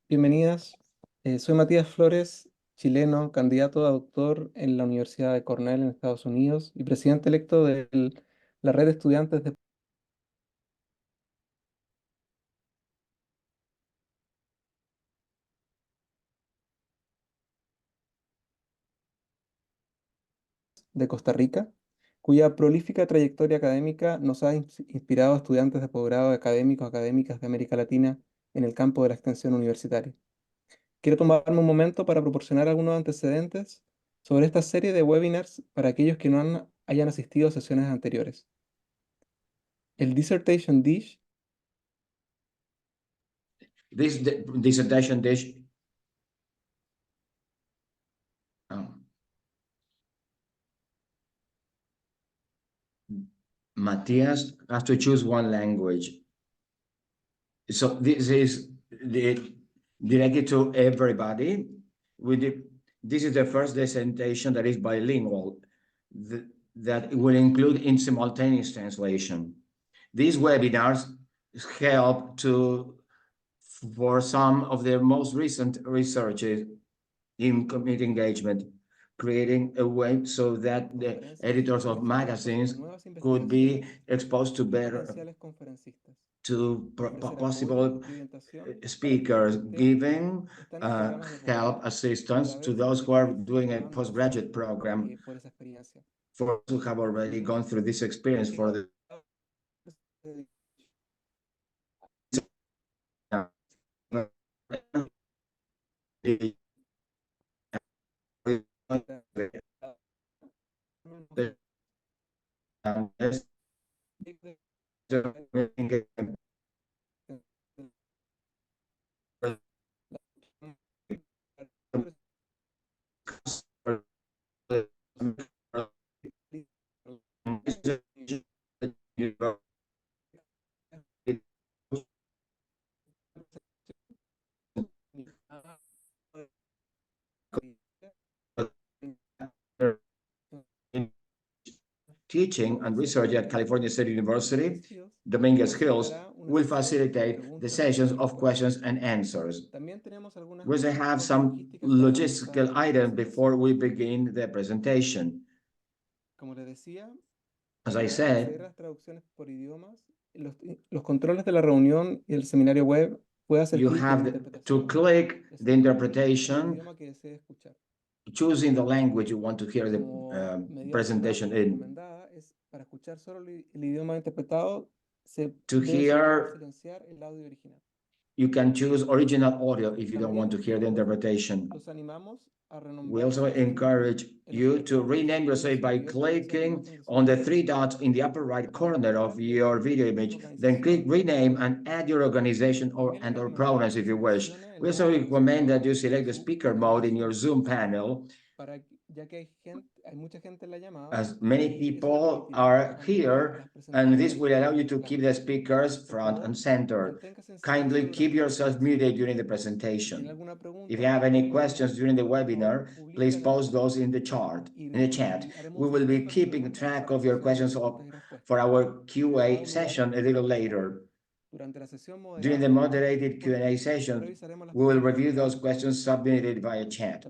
Bienvenidas. Soy Matías Flores, chileno, candidato a doctor en la Universidad de Cornell en Estados Unidos y presidente electo de la red de estudiantes de Costa Rica, cuya prolífica trayectoria académica nos ha inspirado a estudiantes de posgrado, académicos, académicas de América Latina en el campo de la extensión universitaria. Quiero tomarme un momento para proporcionar algunos antecedentes sobre esta serie de webinars para aquellos que no hayan asistido a sesiones anteriores. El Dissertation Dish This dissertation dish. Matias has to choose one language. So this is directed to everybody. This is the first dissertation that is bilingual, that will include in simultaneous translation. These webinars help for some of the most recent researches in community engagement, creating a way so that the editors of magazines could be exposed to possible speakers, giving help assistance to those who are doing a postgraduate program, for those who have already gone through this experience for the teaching and research at California State University, Dominguez Hills, will facilitate the sessions of questions and answers. We also have some logistical items before we begin the presentation. As I said, los controles de la reunión y el seminario web puede hacer you have to click the interpretation, choosing the language you want to hear the presentation in. To hear, you can choose original audio if you don't want to hear the interpretation. We also encourage you to rename yourself by clicking on the three dots in the upper right corner of your video image, then click rename and add your organization or pronouns if you wish. We also recommend that you select the speaker mode in your Zoom panel, as many people are here, and this will allow you to keep the speakers front and center. Kindly keep yourself muted during the presentation. If you have any questions during the webinar, please post those in the chat. We will be keeping track of your questions for our QA session a little later. During the moderated Q&A session, we will review those questions submitted via chat.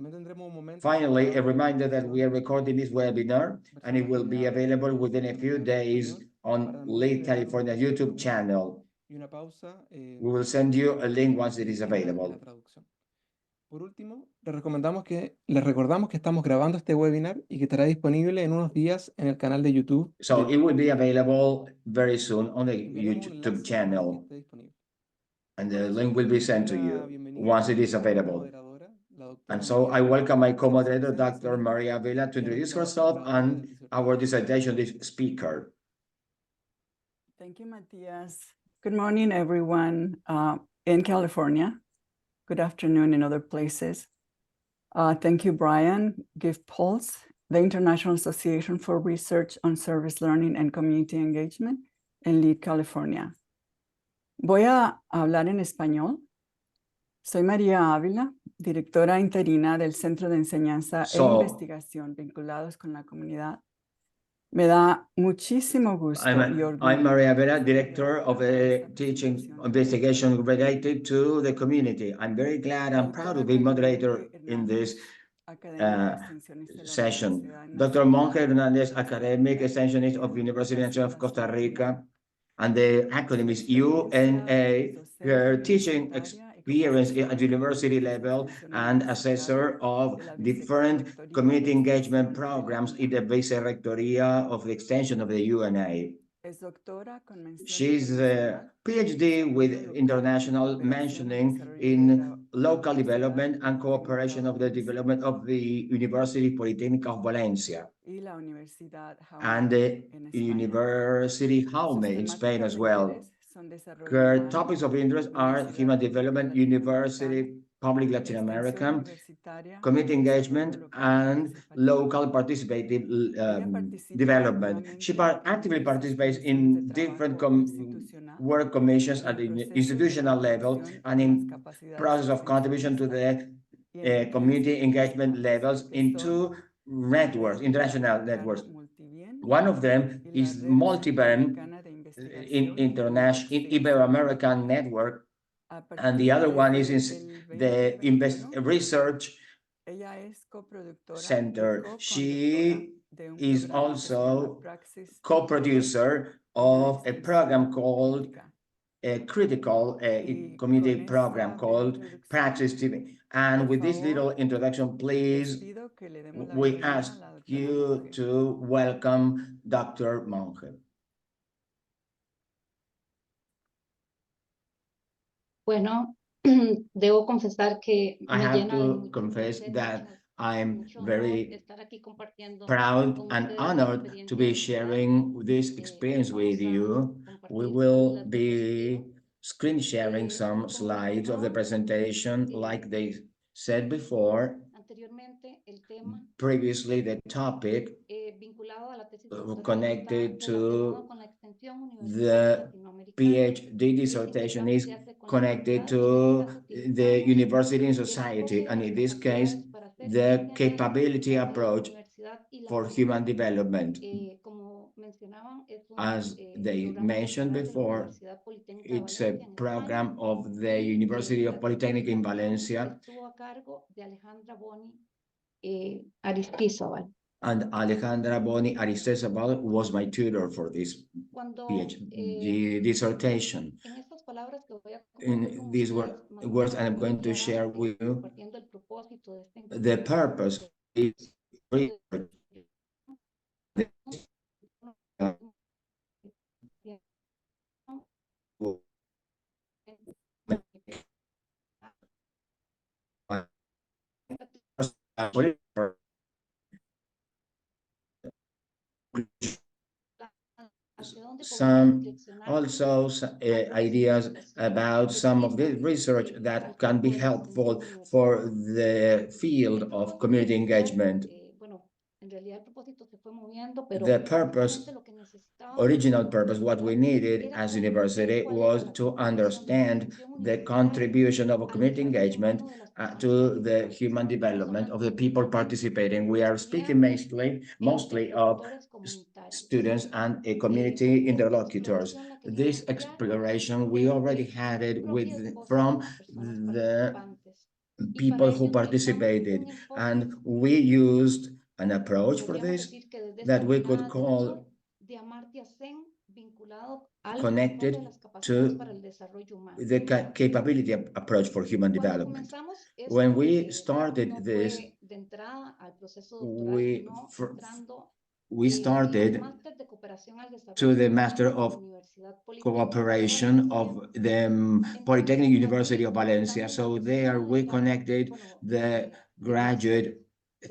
Finally, a reminder that we are recording this webinar and it will be available within a few days on Lead California YouTube channel. We will send you a link once it is available. Por último, les recordamos que estamos grabando este webinar y que estará disponible en unos días en el canal de YouTube. So it will be available very soon on the YouTube channel, and the link will be sent to you once it is available. And so I welcome my co-moderator, Dr. Maria Avila, to introduce herself and our dissertation speaker. Thank you, Matias. Good morning, everyone in California. Good afternoon in other places. Thank you, Brian, Give Pulse, the International Association for Research on Service Learning and Community Engagement, en Lead, California. Voy a hablar en español. Soy María Ávila, directora interina del Centro de Enseñanza e Investigación vinculados con la comunidad Me da muchísimo gusto I'm Maria Avila, director of the teaching investigation related to the community. I'm very glad and proud to be moderator in this session. Dr. Monge Hernández, academic extensionist of Universidad Nacional of Costa Rica, and the acronym is UNA. Her teaching experience at university level and assessor of different community engagement programs in the Vice-Rectoría of the extension of the UNA. She's a Ph.D. with international mentioning in local development and cooperation of the development of the University Politécnica of Valencia and the University Jaume in Spain as well. Her topics of interest are human development, university, public Latin American, community engagement, and local participative development. She actively participates in different work commissions at the institutional level and in process of contribution to the community engagement levels in two networks, international networks. One of them is Multiban in international Ibero-American network, and the other one is the research center. She is also co-producer of a program called a critical community program called Praxis TV. And with this little introduction, please, we ask you to welcome Dr. Monge. Bueno, debo confesar que I me have llena de to mucho confess placer, that I'm mucho honor very estar aquí compartiendo proud con and ustedes honored mi to be experiencia sharing this experience with you. We will be screen sharing some slides of the presentation. Like they said before, anteriormente. El tema previously the topic vinculado a la tesis doctoral connected está relacionado to con la extensión universitaria the latinoamericana. PhD dissertation is connected to the university and society, and in this case, the capability approach for human development. As they mentioned before, it's a program of the University of Polytechnic in Valencia. And Alejandra Boni Aristizabal was my tutor for this PhD dissertation. In these words I'm going to share with you, the purpose is some ideas about some of the research that can be helpful for the field of community engagement. The purpose, original purpose, what we needed as university was to understand the contribution of community engagement to the human development of the people participating. We are speaking mostly of students and community interlocutors. This exploration, we already had it from the people who participated, and we used an approach for this that we could call connected to the capability approach for human development. When we started this, we started to the Master of Cooperation of the Polytechnic University of Valencia. So there we connected the graduate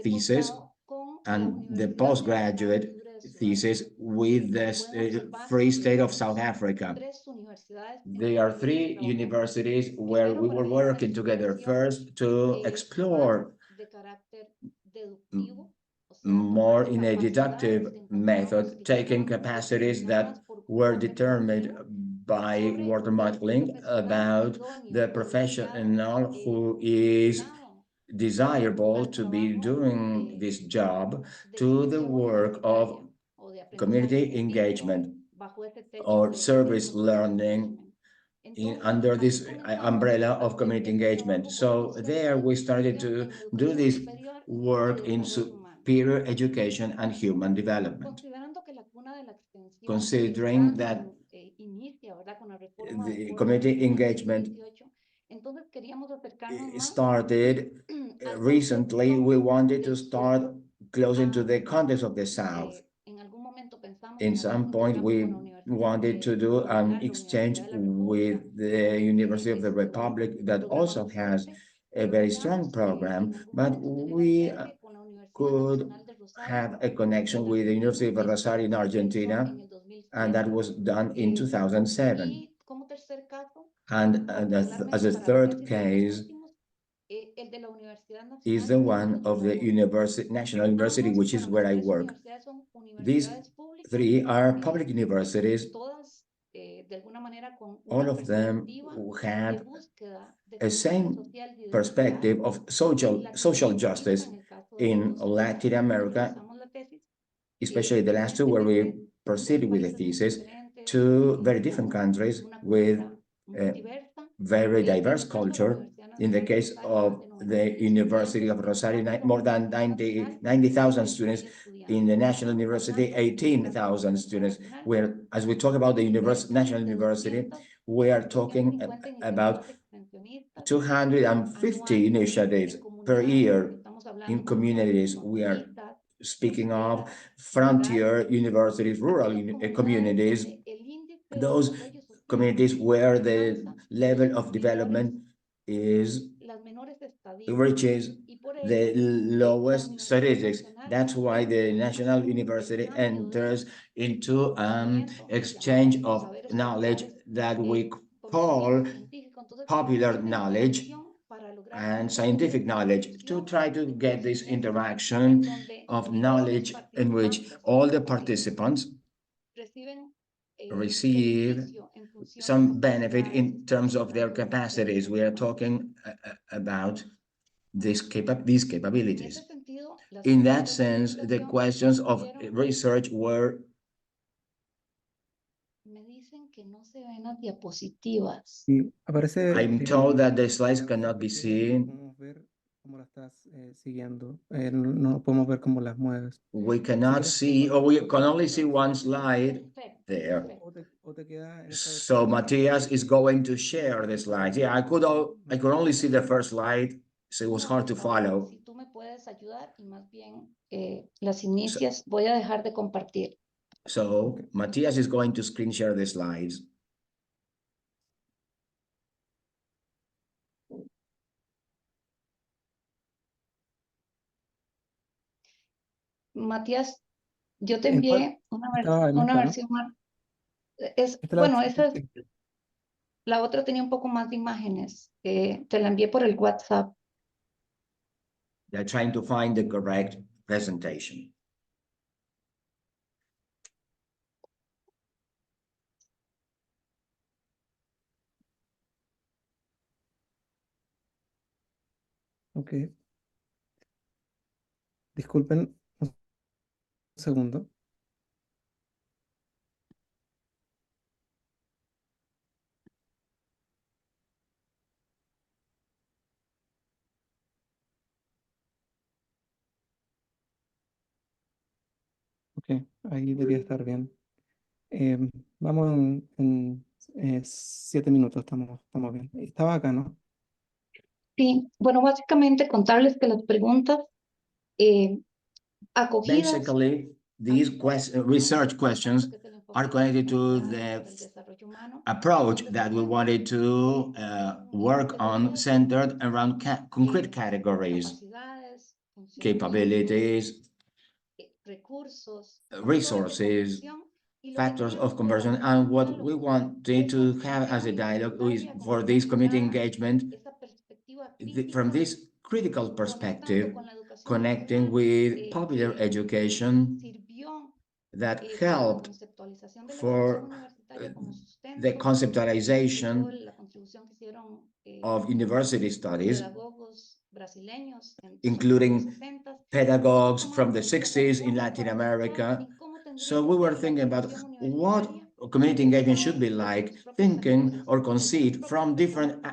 thesis and the postgraduate thesis with the Free State of South Africa. There are three universities where we were working together. First, to explore more in a deductive method, taking capacities that were determined by water modeling about the professional who is desirable to be doing this job, to the work of community engagement or service learning under this umbrella of community engagement. So there we started to do this work in superior education and human development, considering that the community engagement started recently. We wanted to start close to the context of the South. In some point, we wanted to do an exchange with the University of the Republic that also has a very strong program, but we could have a connection with the University of Rosario in Argentina, and that was done in 2007. And as a third case is the one of the National University, which is where I work. These three are public universities. All of them have a same perspective of social justice in Latin America, especially the last two where we proceeded with the thesis, two very different countries with a very diverse culture. In the case of the University of Rosario, more than 90,000 students. In the National University, 18,000 students. Where, as we talk about the National University, we are talking about 250 initiatives per year in communities. We are speaking of frontier universities, rural communities, those communities where the level of development reaches the lowest statistics. That's why the National University enters into an exchange of knowledge that we call popular knowledge and scientific knowledge, to try to get this interaction of knowledge in which all the participants receive some benefit in terms of their capacities. We are talking about these capabilities. In that sense, the questions of research were... I'm told that the slides cannot be seen. We cannot see, or we can only see one slide there. So Matias is going to share the slides. Yeah, I could only see the first slide, so it was hard to follow. So Matias is going to screen share the slides. Matías, yo te envié una versión más. Bueno, esa es, la otra tenía un poco más de imágenes. Te la envié por el WhatsApp. They're trying to find the correct presentation. Ok. Disculpen un segundo. Ok, ahí debería estar bien. Vamos en 7 minutos, estamos bien. Estaba acá, ¿no? Sí, bueno, básicamente contarles que las preguntas acogidas. Basically, these research questions are connected to the approach that we wanted to work on, centered around concrete categories, capabilities, resources, factors of conversion, and what we wanted to have as a dialogue is for this community engagement from this critical perspective, connecting with popular education that helped for the conceptualization of university studies, including pedagogues from the 60s in Latin America, So we were thinking about what community engagement should be like, thinking or conceive from different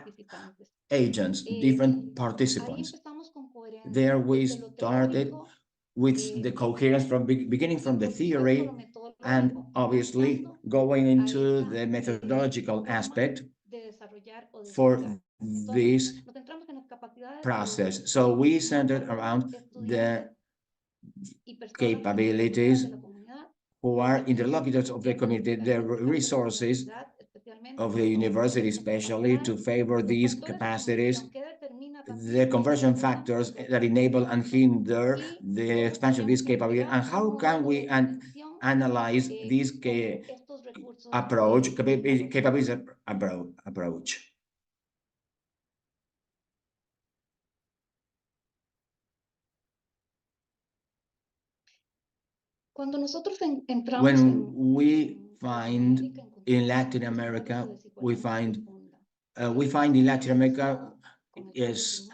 agents, different participants. There we started with the coherence from beginning from the theory and obviously going into the methodological aspect for this process. So we centered around the capabilities who are interlocutors of the community, the resources of the university, especially to favor these capacities, the conversion factors that enable and hinder the expansion of this capability, and how can we analyze this capabilities approach. When we find in Latin America, we find in Latin America is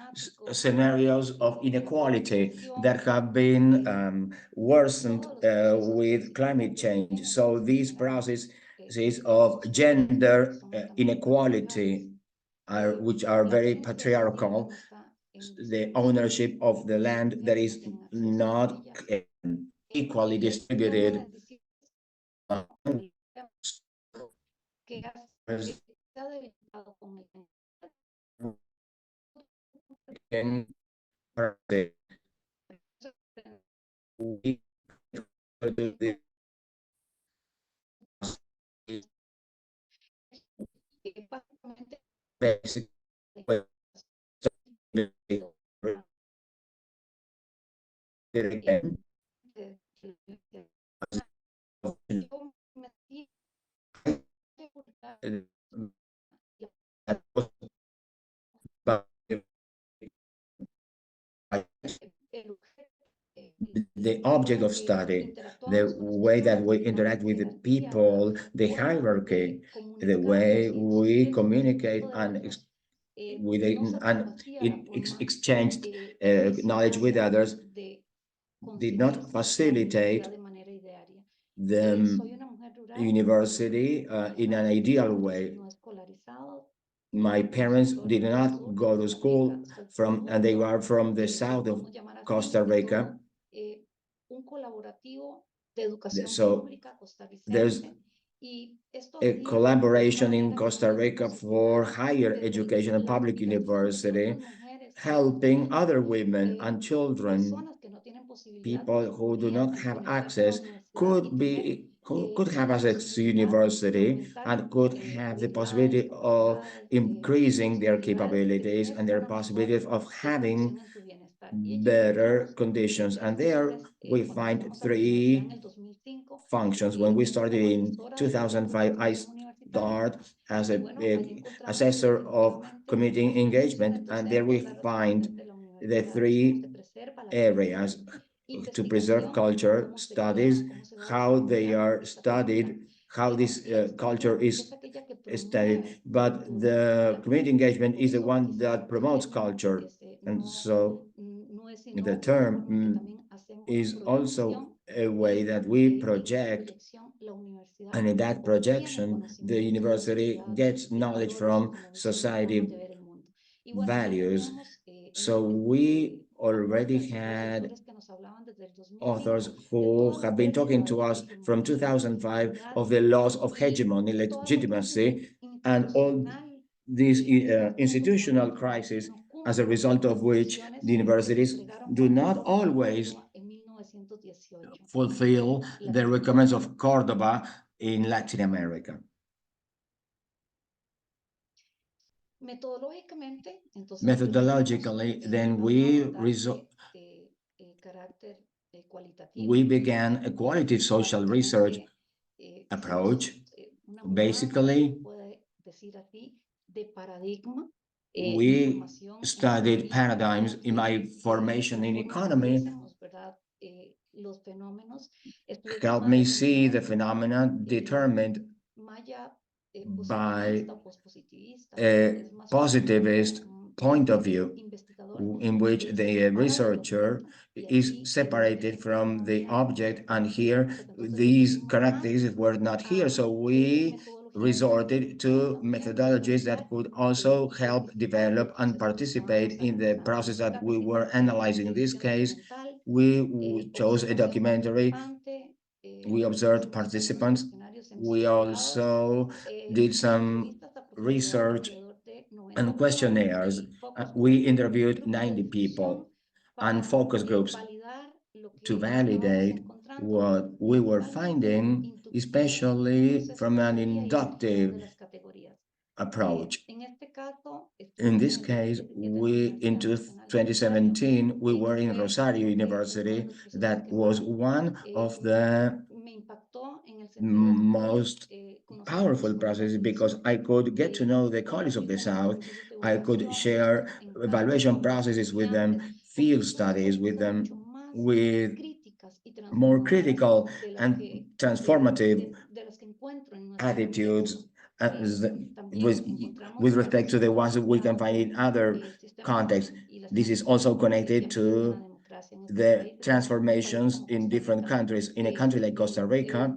scenarios of inequality that have been worsened with climate change. So these processes of gender inequality which are very patriarchal, the ownership of the land that is not equally distributed. Basic the object of study, the way that we interact with the people, the hierarchy, the way we communicate and exchanged knowledge with others did not facilitate the university in an ideal way. My parents did not go to school and they were from the south of Costa Rica. So there's a collaboration in Costa Rica for higher education and public university, helping other women and children, people who do not have access, could have access to university and could have the possibility of increasing their capabilities and their possibility of having better conditions. And there we find three functions. When we started in 2005, I started as a assessor of community engagement, and there we find the three areas: to preserve culture, studies, how they are studied, how this culture is studied. But the community engagement is the one that promotes culture. And so the term is also a way that we project, and in that projection, the university gets knowledge from society values. So we already had authors who have been talking to us from 2005 of the loss of hegemony, legitimacy, and all these institutional crises, as a result of which the universities do not always fulfill the requirements of Cordoba in Latin America. Methodologically, then we began a qualitative social research approach. Basically, we studied paradigms. In my formation in economy, helped me see the phenomena determined by a positivist point of view in which the researcher is separated from the object, and here these characteristics were not here. So we resorted to methodologies that could also help develop and participate in the process that we were analyzing. In this case, we chose a documentary. We observed participants. We also did some research and questionnaires. We interviewed 90 people and focus groups to validate what we were finding, especially from an inductive approach. In this case, in 2017, we were in Rosario University. That was one of the most powerful processes because I could get to know the colleagues of the South. I could share evaluation processes with them, field studies with them, with more critical and transformative attitudes with, with respect to the ones that we can find in other contexts. This is also connected to the transformations in different countries. In a country like Costa Rica,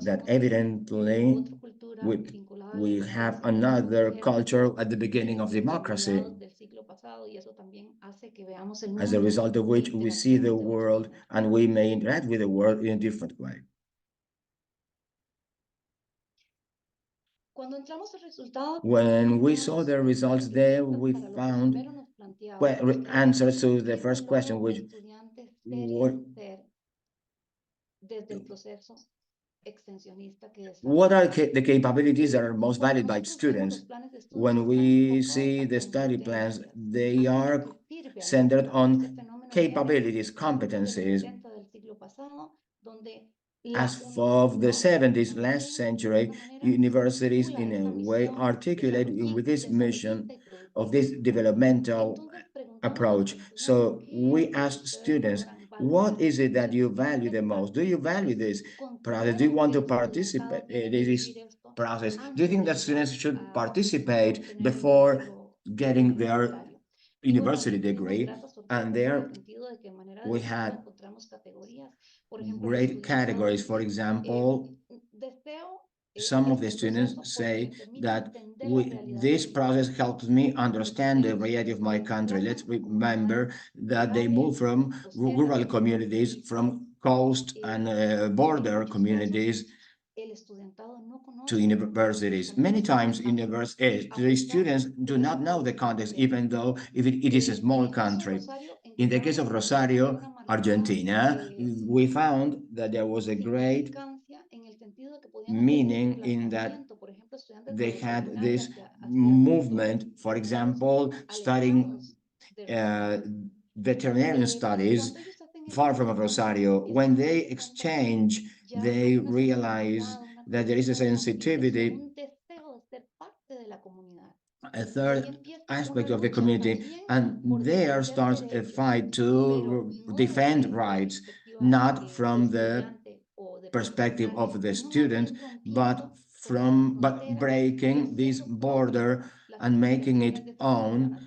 that evidently we have another culture at the beginning of democracy, as a result of which we see the world and we may interact with the world in a different way. When we saw the results there, we found answers to the first question, which what are the capabilities that are most valued by students? When we see the study plans, they are centered on capabilities, competencies. As of the 70s, last century, universities in a way articulated with this mission of this developmental approach. So we asked students, what is it that you value the most? Do you value this process? Do you want to participate in this process? Do you think that students should participate before getting their university degree? And there we had great categories. For example, some of the students say that this process helps me understand the reality of my country. Let's remember that they move from rural communities, from coast and border communities to universities. Many times the students do not know the context, even though if it is a small country. In the case of Rosario, Argentina, we found that there was a great meaning in that they had this movement, for example, studying veterinarian studies far from Rosario. When they exchange, they realize that there is a sensitivity, a third aspect of the community, and there starts a fight to defend rights, not from the perspective of the student, but breaking this border and making it own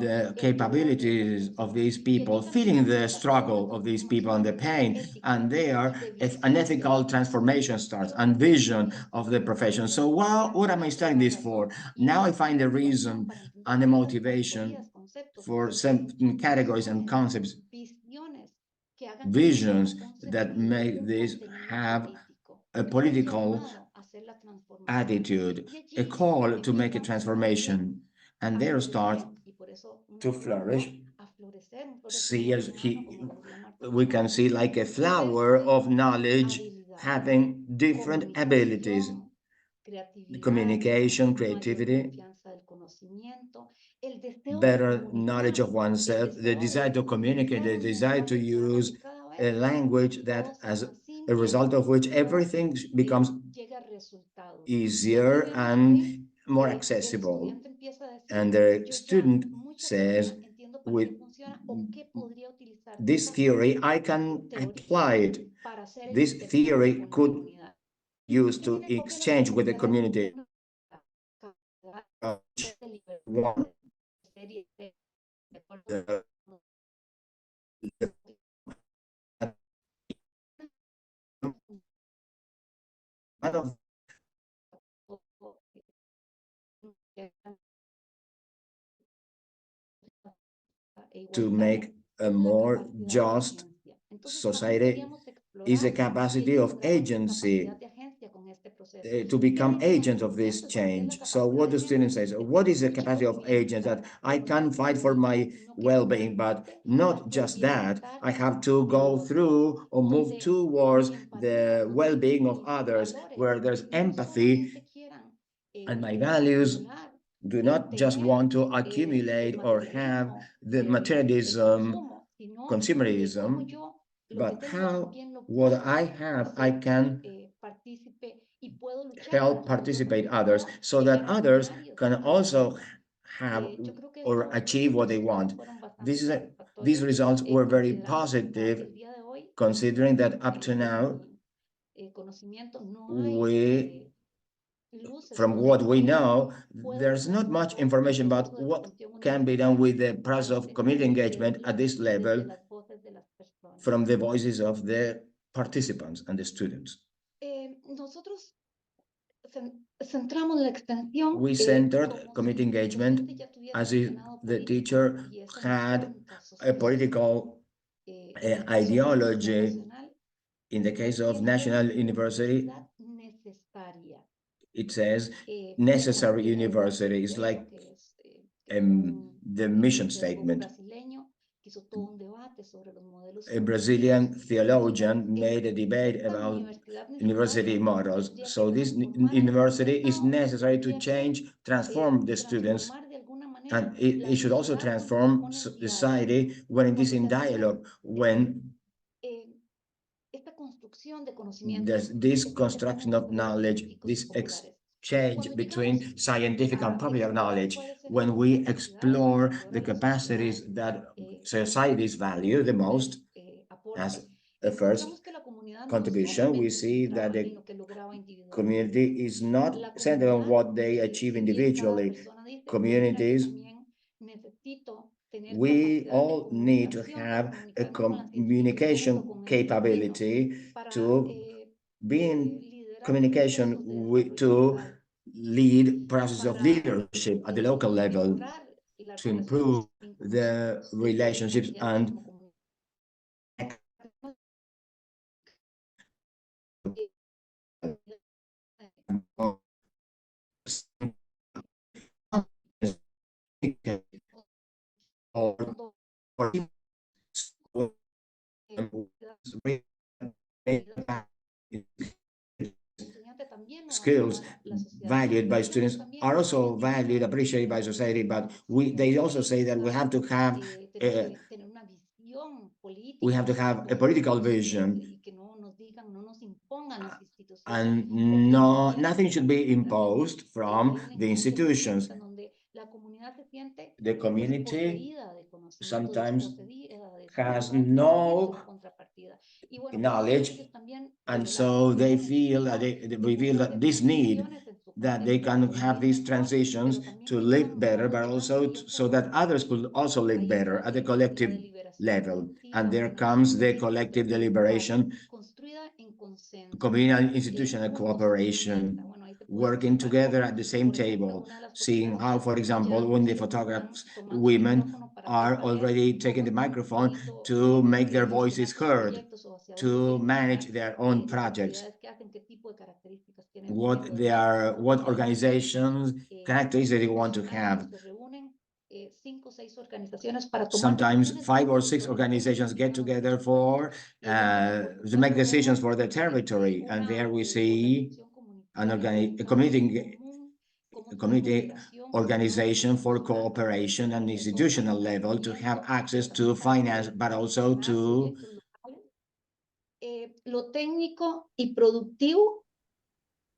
the capabilities of these people, feeling the struggle of these people and the pain, and there an ethical transformation starts and vision of the profession. So what am I studying this for? Now I find the reason and the motivation for some categories and concepts, visions that make this have a political attitude, a call to make a transformation, and there start to flourish. See, as we can see like a flower of knowledge having different abilities, communication, creativity, better knowledge of oneself, the desire to communicate, the desire to use a language that, as a result of which, everything becomes easier and more accessible. And the student says, with this theory, I can apply it. This theory could use to exchange with the community. the one of to make a more just society is a capacity of agency, to become agents of this change. So what do students say? So what is the capacity of agents? That I can fight for my well-being, but not just that. I have to go through or move towards the well-being of others, where there's empathy, and my values do not just want to accumulate or have the materialism, consumerism, but how what I have, I can help participate others so that others can also have or achieve what they want. These results were very positive, considering that up to now, we from what we know, there's not much information about what can be done with the process of community engagement at this level from the voices of the participants and the students. We centered community engagement as if the teacher had a political ideology. In the case of National University, it says necessary university. It's like the mission statement. A Brazilian theologian made a debate about university models. So this university is necessary to change, transform the students, and it should also transform society when it is in dialogue, when there's this construction of knowledge, this exchange between scientific and popular knowledge, when we explore the capacities that societies value the most as a first contribution, we see that the community is not centered on what they achieve individually. Communities, we all need to have a communication capability to be in communication with, to lead process of leadership at the local level, to improve the relationships and skills valued by students are also valued, appreciated by society, but they also say that we have to have a political vision, and nothing should be imposed from the institutions. The community sometimes has no knowledge, and so they feel that we feel that this need that they can have these transitions to live better, but also so that others could also live better at the collective level. And there comes the collective deliberation, communal institutional cooperation, working together at the same table, seeing how, for example, when the photographs, women are already taking the microphone to make their voices heard, to manage their own projects, what organizations, characteristics they want to have. Sometimes 5 or 6 organizations get together to make decisions for the territory, and there we see a community organization for cooperation and institutional level to have access to finance, but also to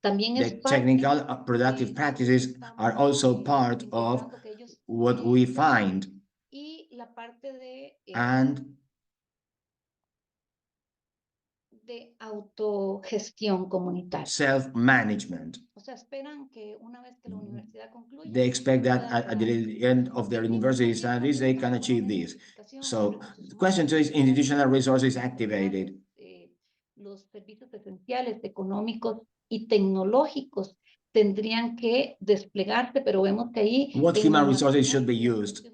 the technical productive practices are also part of what we find. And de autogestión comunitaria. Self-management. O sea, esperan que una vez que la universidad concluya, They expect that at the end of their university studies, they can achieve this. So the question two is institutional resources activated. Los servicios esenciales económicos y tecnológicos tendrían que desplegarse, pero vemos que ahí What human resources should be used?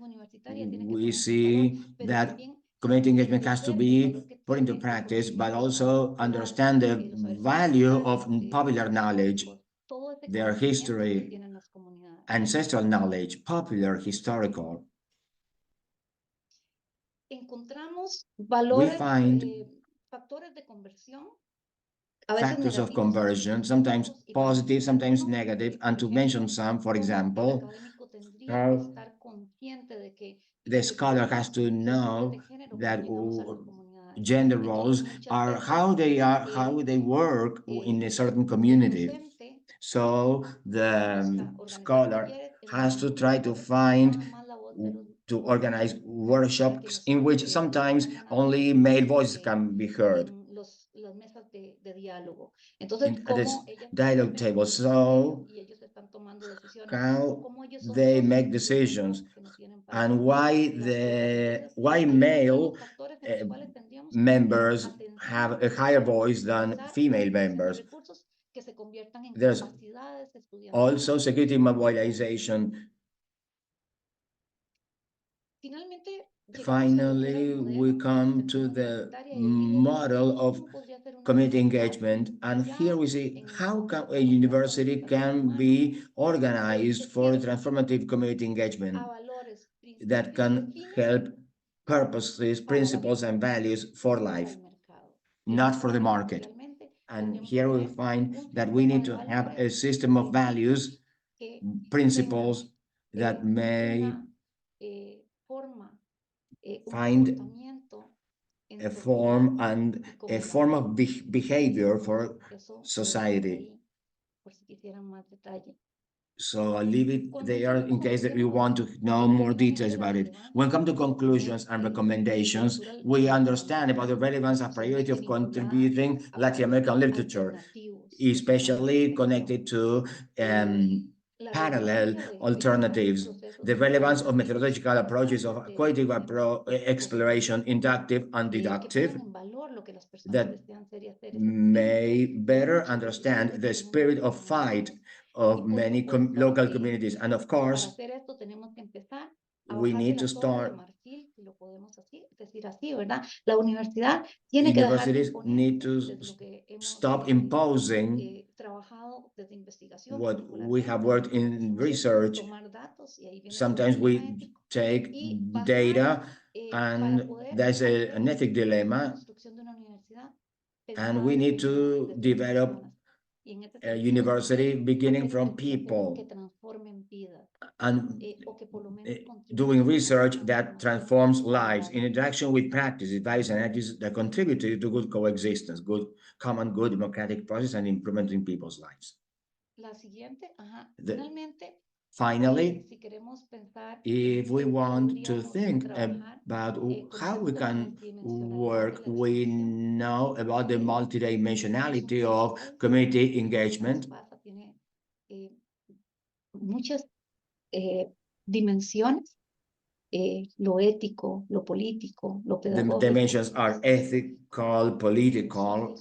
We see that community engagement has to be put into practice, but also understand the value of popular knowledge, their history, ancestral knowledge, popular, historical. Encontramos We valores, find factores de conversión, factors of conversion, sometimes positive, sometimes negative, and to mention some, for example, how the scholar has to know that gender roles are how they work in a certain community. So the scholar has to try to find to organize workshops in which sometimes only male voices can be heard in this dialogue table. So how they make decisions and why male members have a higher voice than female members. There's also security mobilization. Finally, we come to the model of community engagement, and here we see how a university can be organized for transformative community engagement that can help purposes, principles, and values for life, not for the market. And here we find that we need to have a system of values, principles that may find a form of behavior for society. So I'll leave it there in case that you want to know more details about it. When it comes to conclusions and recommendations, we understand about the relevance and priority of contributing Latin American literature, especially connected to parallel alternatives, the relevance of methodological approaches of qualitative exploration, inductive and deductive, that may better understand the spirit of fight of many local communities. And of course, we need to start. Universities need to stop imposing what we have worked in research. Sometimes we take data and there's an ethic dilemma, and we need to develop a university beginning from people and doing research that transforms lives in interaction with practices, values, and attitudes that contribute to good coexistence, good common good democratic process and improvement in people's lives. Finally, if we want to think about how we can work, we know about the multidimensionality of community engagement. Muchas dimensiones, lo ético, lo político, lo pedagógico. The dimensions are ethical, political,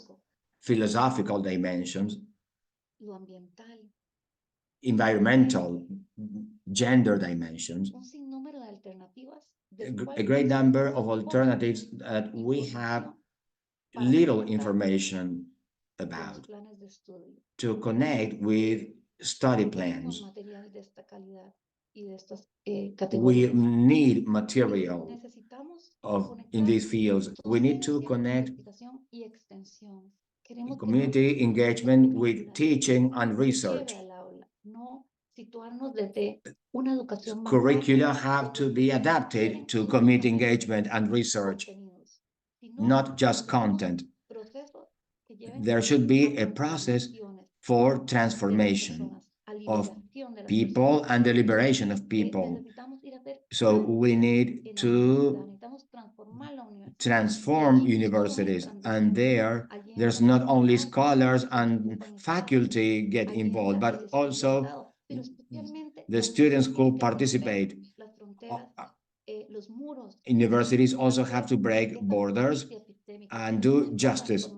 philosophical dimensions, lo ambiental, environmental, gender dimensions, a great number of alternatives that we have little information about to connect with study plans. We need material in these fields. We need to connect community engagement with teaching and research. Curricula have to be adapted to community engagement and research, not just content. There should be a process for transformation of people and the liberation of people. So we need to transform universities, and there's not only scholars and faculty get involved, but also the students who participate. Universities also have to break borders and do justice.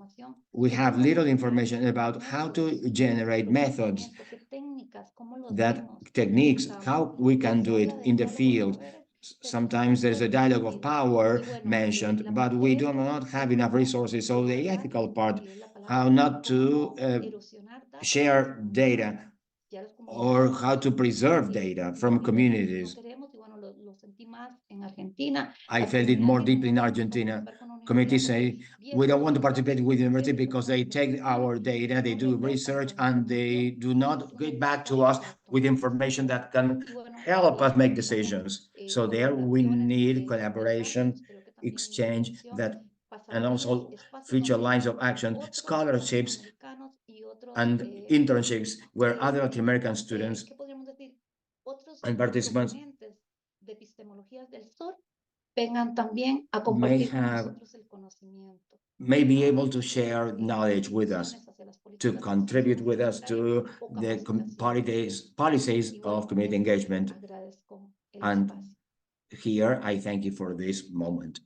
We have little information about how to generate methods, that techniques, how we can do it in the field. Sometimes there's a dialogue of power mentioned, but we do not have enough resources. So the ethical part, how not to share data or how to preserve data from communities. I felt it more deeply in Argentina. Committees say, we don't want to participate with university because they take our data, they do research, and they do not get back to us with information that can help us make decisions. So there we need collaboration, exchange, that, and also future lines of action, scholarships, and internships where other Latin American students and participants may be able to share knowledge with us, to contribute with us to the policies of community engagement. And here I thank you for this moment.